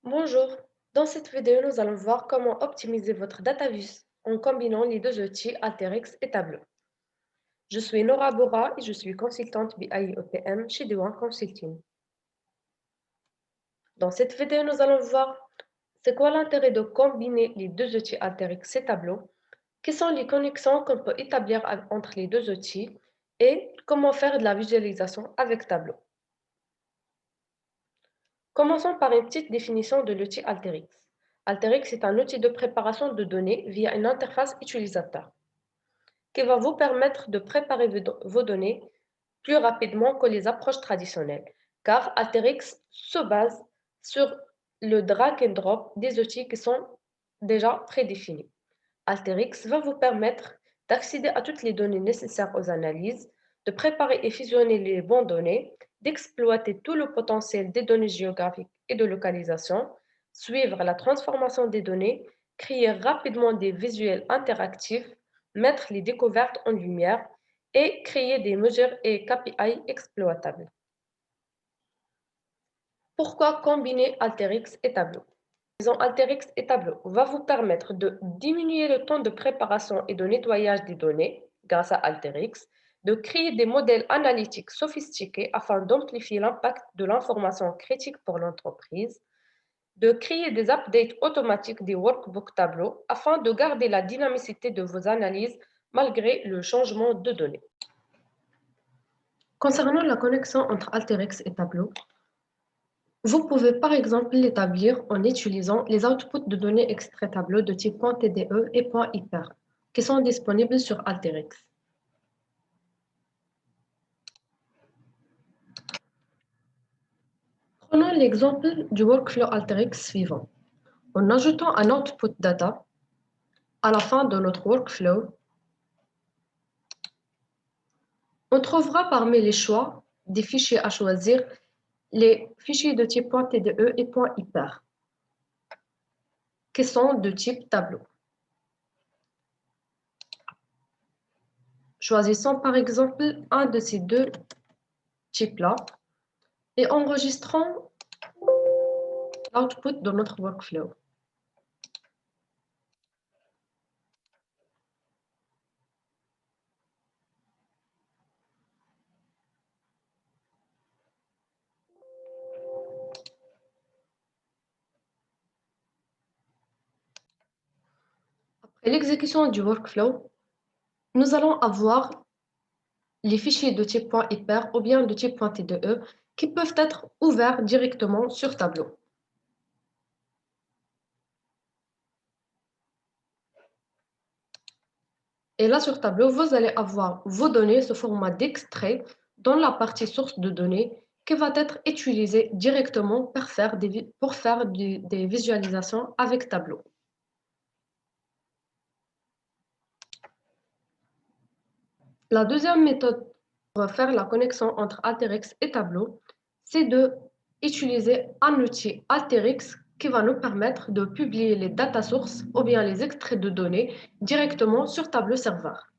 Bonjour, dans cette vidéo, nous allons voir comment optimiser votre DataVis en combinant les deux outils Alteryx et Tableau. Je suis Nora Bora et je suis consultante BI EPM chez Dewan Consulting. Dans cette vidéo, nous allons voir c'est quoi l'intérêt de combiner les deux outils Alteryx et Tableau, quelles sont les connexions qu'on peut établir entre les deux outils et comment faire de la visualisation avec Tableau. Commençons par une petite définition de l'outil Alteryx. Alteryx est un outil de préparation de données via une interface utilisateur qui va vous permettre de préparer vos données plus rapidement que les approches traditionnelles, car Alteryx se base sur le drag and drop des outils qui sont déjà prédéfinis. Alteryx va vous permettre d'accéder à toutes les données nécessaires aux analyses, de préparer et fusionner les bonnes données, d'exploiter tout le potentiel des données géographiques et de localisation, suivre la transformation des données, créer rapidement des visuels interactifs, mettre les découvertes en lumière et créer des mesures et KPI exploitables. Pourquoi combiner Alteryx et Tableau? Alteryx et Tableau va vous permettre de diminuer le temps de préparation et de nettoyage des données grâce à Alteryx, de créer des modèles analytiques sophistiqués afin d'amplifier l'impact de l'information critique pour l'entreprise, de créer des updates automatiques des workbooks Tableau afin de garder la dynamicité de vos analyses malgré le changement de données. Concernant la connexion entre Alteryx et Tableau, vous pouvez par exemple l'établir en utilisant les outputs de données extraits Tableau de type .tde et .hyper qui sont disponibles sur Alteryx. Prenons l'exemple du workflow Alteryx suivant. En ajoutant un output data à la fin de notre workflow, on trouvera parmi les choix des fichiers à choisir les fichiers de type .tde et .hyper qui sont de type tableau. Choisissons par exemple un de ces deux types-là et enregistrons l'output de notre workflow. Après l'exécution du workflow, nous allons avoir les fichiers de type .hyper ou bien de type .tde qui peuvent être ouverts directement sur Tableau. Et là, sur Tableau, vous allez avoir vos données sous format d'extrait dans la partie source de données qui va être utilisée directement pour faire des visualisations avec Tableau. La deuxième méthode pour faire la connexion entre Alteryx et Tableau, c'est d'utiliser un outil Alteryx qui va nous permettre de publier les data sources ou bien les extraits de données directement sur Tableau serveur.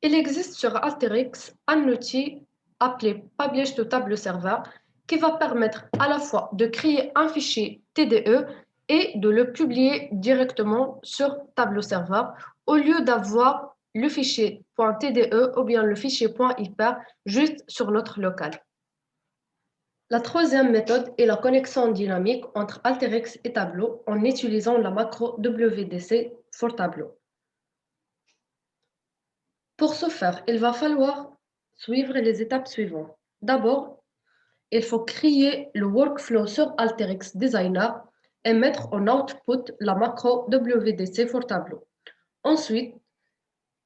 Il existe sur Alteryx un outil appelé Publish to Tableau Server qui va permettre à la fois de créer un fichier TDE et de le publier directement sur Tableau Server au lieu d'avoir le fichier .tde ou bien le fichier .hyper juste sur notre local. La troisième méthode est la connexion dynamique entre Alteryx et Tableau en utilisant la macro WDC for Tableau. Pour ce faire, il va falloir suivre les étapes suivantes. D'abord, il faut créer le workflow sur Alteryx Designer et mettre en output la macro WDC for Tableau. Ensuite,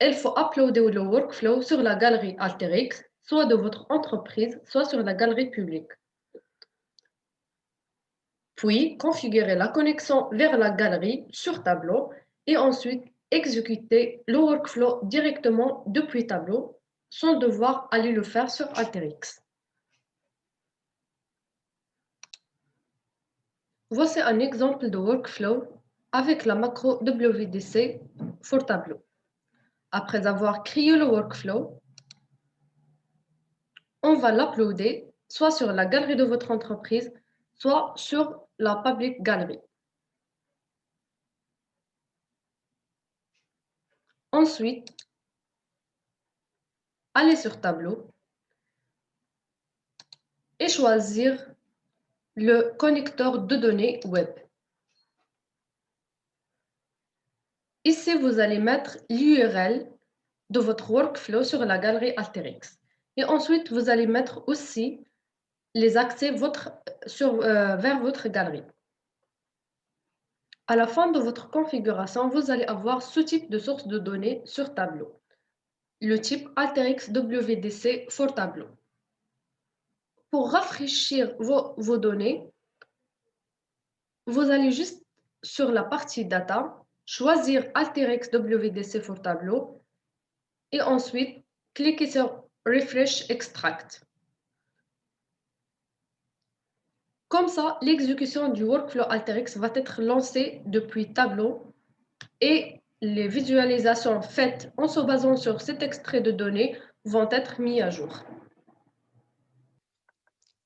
il faut uploader le workflow sur la galerie Alteryx, soit de votre entreprise, soit sur la galerie publique. Puis, configurer la connexion vers la galerie sur Tableau et ensuite exécuter le workflow directement depuis Tableau sans devoir aller le faire sur Alteryx. Voici un exemple de workflow avec la macro WDC for Tableau. Après avoir créé le workflow, on va l'uploader soit sur la galerie de votre entreprise, soit sur la public gallery. Ensuite, allez sur Tableau et choisir le connecteur de données web. Ici, vous allez mettre l'URL de votre workflow sur la galerie Alteryx. Et ensuite, vous allez mettre aussi les accès vers votre galerie. À la fin de votre configuration, vous allez avoir ce type de source de données sur Tableau. Le type Alteryx WDC for Tableau. Pour rafraîchir vos données, vous allez juste sur la partie Data, choisir Alteryx WDC for Tableau et ensuite cliquez sur Refresh Extract. Comme ça, l'exécution du workflow Alteryx va être lancée depuis Tableau et les visualisations faites en se basant sur cet extrait de données vont être mis à jour.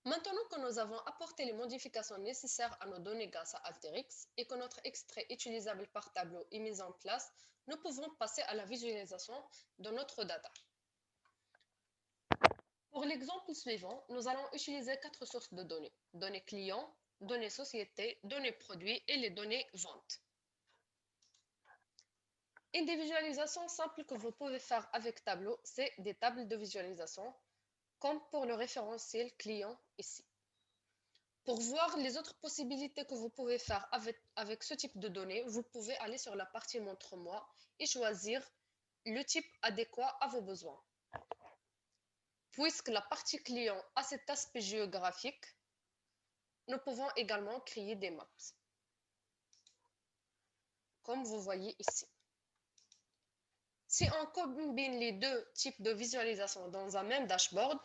Maintenant que nous avons apporté les modifications nécessaires à nos données grâce à Alteryx et que notre extrait utilisable par Tableau est mis en place, nous pouvons passer à la visualisation de notre data. Pour l'exemple suivant, nous allons utiliser 4 sources de données. Données clients, données sociétés, données produits et les données ventes. Une des visualisations simples que vous pouvez faire avec Tableau, c'est des tables de visualisation, comme pour le référentiel client ici. Pour voir les autres possibilités que vous pouvez faire avec ce type de données, vous pouvez aller sur la partie Montre-moi et choisir le type adéquat à vos besoins. Puisque la partie client a cet aspect géographique, nous pouvons également créer des maps, comme vous voyez ici. Si on combine les deux types de visualisation dans un même dashboard,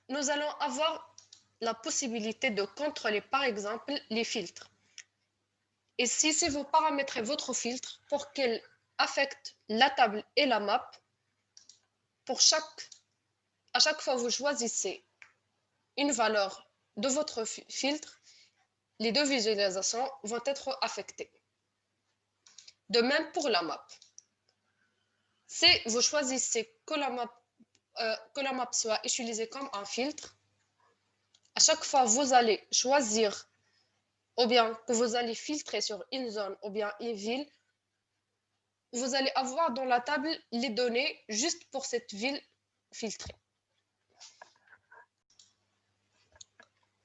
nous allons avoir la possibilité de contrôler par exemple les filtres. Et si vous paramétrez votre filtre pour qu'elle affecte la table et la map, à chaque fois que vous choisissez une valeur de votre filtre, les deux visualisations vont être affectées. De même pour la map. Si vous choisissez que la map soit utilisée comme un filtre, à chaque fois vous allez choisir ou bien que vous allez filtrer sur une zone ou bien une ville, vous allez avoir dans la table les données juste pour cette ville filtrée.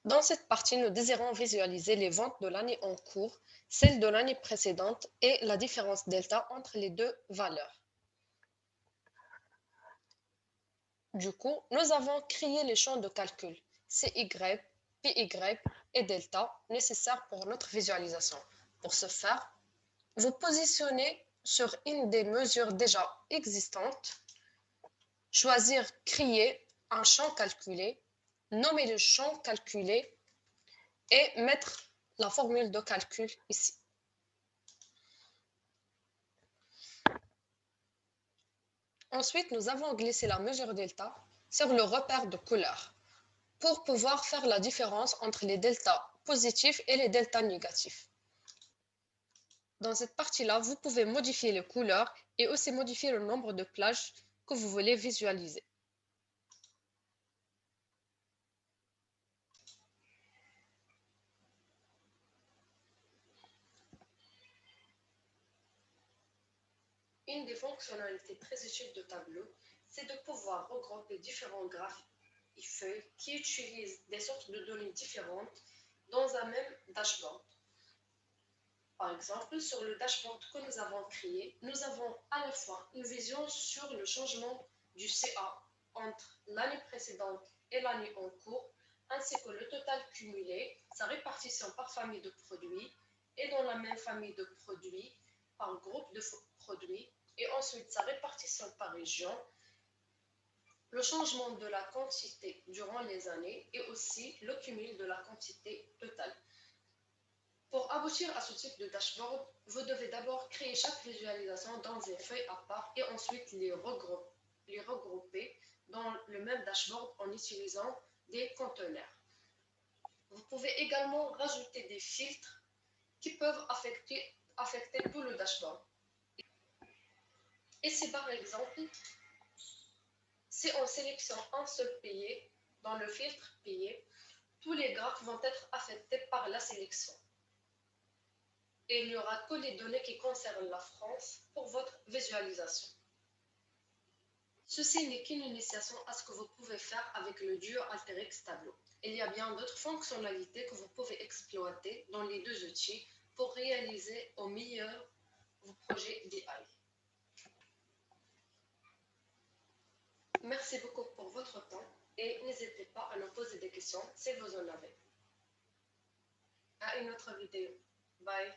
Dans cette partie, nous désirons visualiser les ventes de l'année en cours, celles de l'année précédente et la différence delta entre les deux valeurs. Du coup, nous avons créé les champs de calcul CY, PY et delta nécessaires pour notre visualisation. Pour ce faire, vous positionnez sur une des mesures déjà existantes, choisir Créer un champ calculé, nommer le champ calculé et mettre la formule de calcul ici. Ensuite, nous avons glissé la mesure delta sur le repère de couleur pour pouvoir faire la différence entre les deltas positifs et les deltas négatifs. Dans cette partie-là, vous pouvez modifier les couleurs et aussi modifier le nombre de plages que vous voulez visualiser. Une des fonctionnalités très utiles de Tableau, c'est de pouvoir regrouper différents graphes et feuilles qui utilisent des sources de données différentes dans un même dashboard. Par exemple, sur le dashboard que nous avons créé, nous avons à la fois une vision sur le changement du CA entre l'année précédente et l'année en cours, ainsi que le total cumulé, sa répartition par famille de produits et dans la même famille de produits par groupe de produits, et ensuite sa répartition par région, le changement de la quantité durant les années et aussi le cumul de la quantité totale. Pour aboutir à ce type de dashboard, vous devez d'abord créer chaque visualisation dans une feuille à part et ensuite les regrouper dans le même dashboard en utilisant des conteneurs. Vous pouvez également rajouter des filtres qui peuvent affecter tout le dashboard. Et si par exemple, si on sélectionne un seul pays dans le filtre pays, tous les graphes vont être affectés par la sélection. Et il n'y aura que les données qui concernent la France pour votre visualisation. Ceci n'est qu'une initiation à ce que vous pouvez faire avec le duo Alteryx Tableau. Il y a bien d'autres fonctionnalités que vous pouvez exploiter dans les deux outils pour réaliser au meilleur vos projets BI. Merci beaucoup pour votre temps et n'hésitez pas à nous poser des questions si vous en avez. À une autre vidéo. Bye.